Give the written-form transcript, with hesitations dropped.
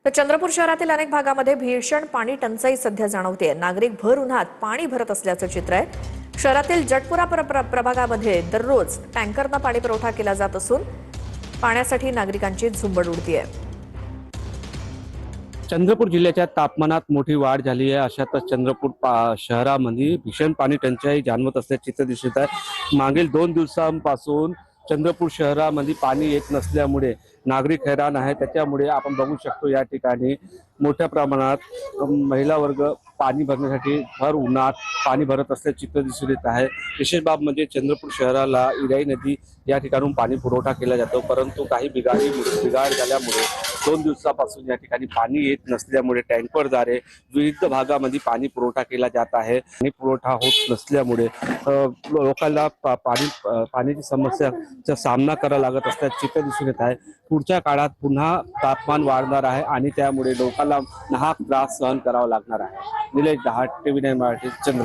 तर चंद्रपूर शहरातील अनेक भागामध्ये भीषण पाणी टंचाई सध्या जाणवते। नागरिक भर उन्हात पाणी भरत असल्याचं चित्र आहे। शहरातील जटपुरा प्रभागामध्ये दररोज टँकरनं पाणी पुरवठा केला जात असून पाण्यासाठी नागरिकांची झुंबड उडतीये। चंद्रपूर जिल्ह्याच्या तापमानात मोठी वाढ झाली आहे। अशातच चंद्रपूर शहरामध्ये भीषण पाणी टंचाई जाणवत असल्याचे चित्र दिसत आहे। मागील 2 दिवसांपासून चंद्रपूर शहरामध्ये पाणी येत नसल्यामुळे नागरिक हैराण आहे। त्याच्यामुळे आपण बघू शकतो या ठिकाणी मोठ्या प्रमाणात महिला वर्ग पाणी भरण्यासाठी भर उन्हात पाणी भरत असल्याचे चित्र दिसून येत आहे। विशेष बाब म्हणजे चंद्रपूर शहराला इराई नदी या ठिकाणून पाणी पुरवठा केला जातो, परंतु काही बिघाड झाल्यामुळे 2 दिवसापासून या ठिकाणी पाणी येत नसल्यामुळे टँकरद्वारे विविध भागामध्ये पाणी पुरवठा केला जात आहे। आणि पुरवठा होत नसल्यामुळे लोकांना पाण्याची समस्याचा सामना करावा लागत असल्याचे चित्र दिसून येत आहे। पुढच्या काळात पुन्हा तापमान वाढणार आहे आणि त्यामुळे लोकांना नाहक त्रास सहन करावा लागणार आहे। निलेश दहाटे, टीव्ही 9 मराठी, चंद्रपूर।